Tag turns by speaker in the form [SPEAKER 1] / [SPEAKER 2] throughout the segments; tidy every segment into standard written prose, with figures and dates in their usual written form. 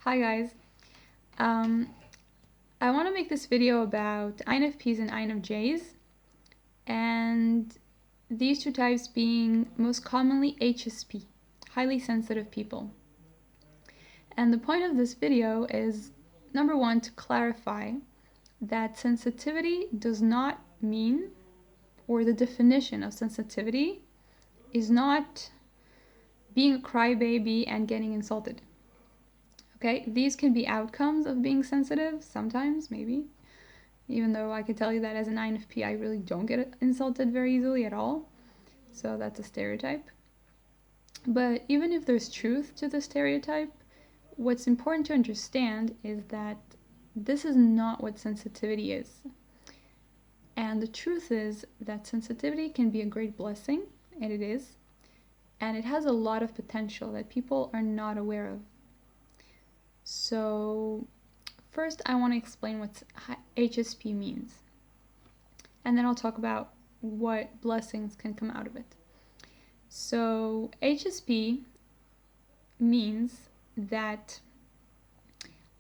[SPEAKER 1] Hi guys. Um, I want to make this video about INFPs and INFJs, and these two types being most commonly HSP, highly sensitive people. And the point of this video is, number one, to clarify that sensitivity does not mean, or the definition of sensitivity is not being a crybaby and getting insulted. Okay, these can be outcomes of being sensitive, sometimes, maybe. Even though I can tell you that as an INFP, I really don't get insulted very easily at all. So that's a stereotype. But even if there's truth to the stereotype, what's important to understand is that this is not what sensitivity is. And the truth is that sensitivity can be a great blessing, and it is. And it has a lot of potential that people are not aware of. So first, I want to explain what HSP means. And then I'll talk about what blessings can come out of it. So HSP means that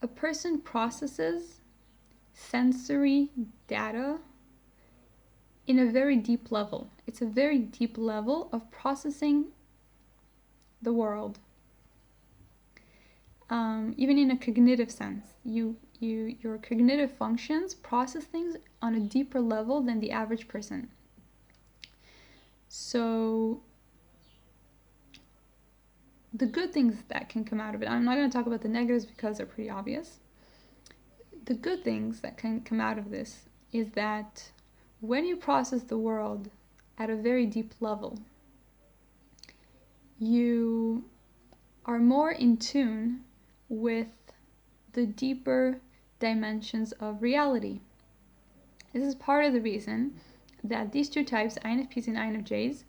[SPEAKER 1] a person processes sensory data in a very deep level. It's a very deep level of processing the world. Even in a cognitive sense, your cognitive functions process things on a deeper level than the average person. So the good things that can come out of it, I'm not going to talk about the negatives because they're pretty obvious. The good things that can come out of this is that when you process the world at a very deep level, you are more in tune with the deeper dimensions of reality. This is part of the reason that these two types, INFPs and INFJs,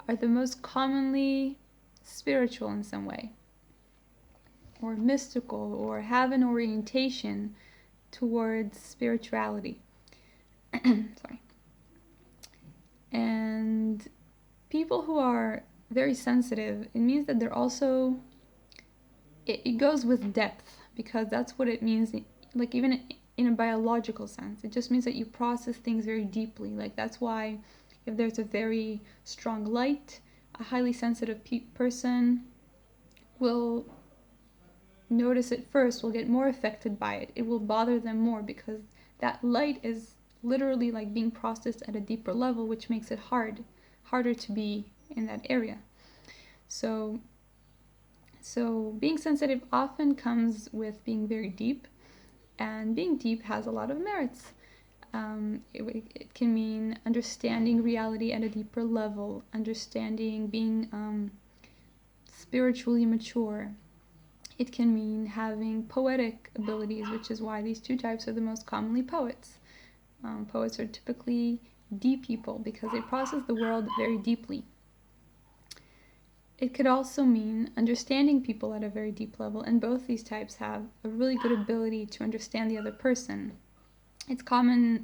[SPEAKER 1] are the most commonly spiritual in some way, or mystical, or have an orientation towards spirituality. Sorry. And people who are very sensitive, it means that they're also, it goes with depth, because that's what it means, like even in a biological sense. It just means that you process things very deeply. Like that's why if there's a very strong light, a highly sensitive person will notice it first, will get more affected by it. It will bother them more because that light is literally like being processed at a deeper level, which makes it harder to be in that area. So being sensitive often comes with being very deep, and being deep has a lot of merits. It can mean understanding reality at a deeper level, understanding being spiritually mature. It can mean having poetic abilities, which is why these two types are the most commonly poets. Poets are typically deep people because they process the world very deeply. It could also mean understanding people at a very deep level, and both these types have a really good ability to understand the other person. It's commonly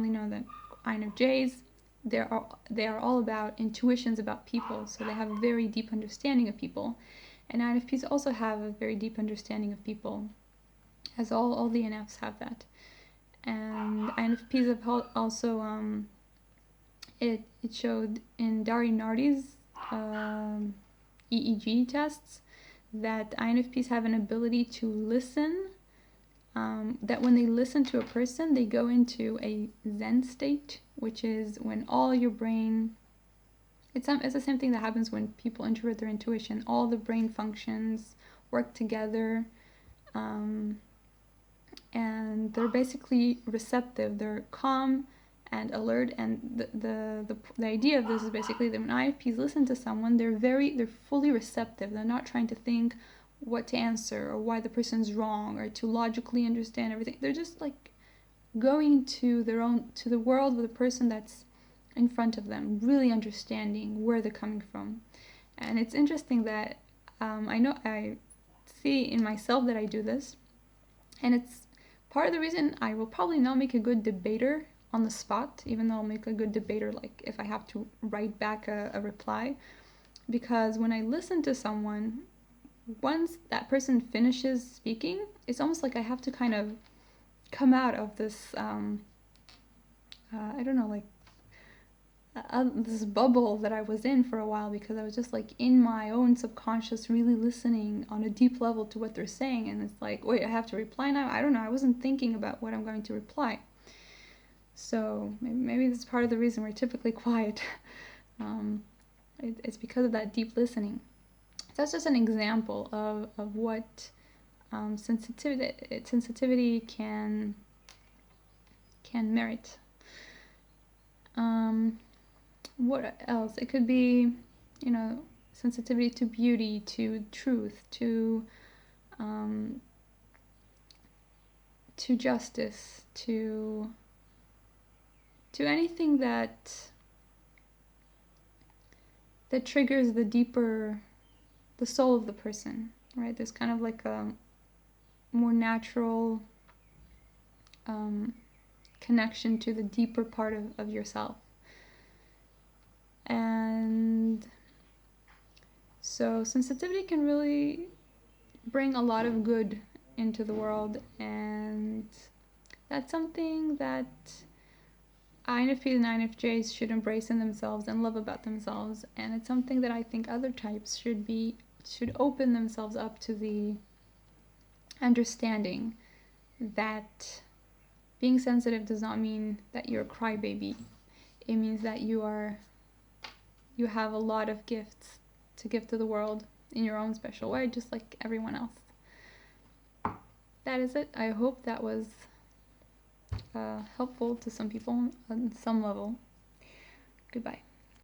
[SPEAKER 1] known that INFJs, they are all about intuitions about people, so they have a very deep understanding of people. And INFPs also have a very deep understanding of people, as all the INFs have that. And INFPs have also, it showed in Dari Nardi's EEG tests that INFPs have an ability to listen, that when they listen to a person, they go into a Zen state, which is when all your brain, it's the same thing that happens when people introvert their intuition. All the brain functions work together, and they're basically receptive. They're calm and alert, and the idea of this is basically that when INFPs listen to someone, they're fully receptive. They're not trying to think what to answer or why the person's wrong or to logically understand everything. They're just like going to the world with a person that's in front of them, really understanding where they're coming from. And it's interesting that I see in myself that I do this, and it's part of the reason I will probably not make a good debater on the spot, even though I'll make a good debater like if I have to write back a reply, because when I listen to someone, once that person finishes speaking, it's almost like I have to kind of come out of this, I don't know, like this bubble that I was in for a while, because I was just like in my own subconscious, really listening on a deep level to what they're saying. And it's like, wait, I have to reply now? I don't know. I wasn't thinking about what I'm going to reply. So maybe that's part of the reason we're typically quiet. It's because of that deep listening. So that's just an example of what sensitivity can merit. What else? It could be, sensitivity to beauty, to truth, to justice, to anything that triggers the soul of the person, right? There's kind of like a more natural connection to the deeper part of yourself. And so sensitivity can really bring a lot of good into the world, and that's something that INFPs and INFJs should embrace in themselves and love about themselves. And it's something that I think other types should open themselves up to, the understanding that being sensitive does not mean that you're a crybaby. It means that you have a lot of gifts to give to the world in your own special way, just like everyone else. That is it. I hope that was helpful to some people on some level. Goodbye.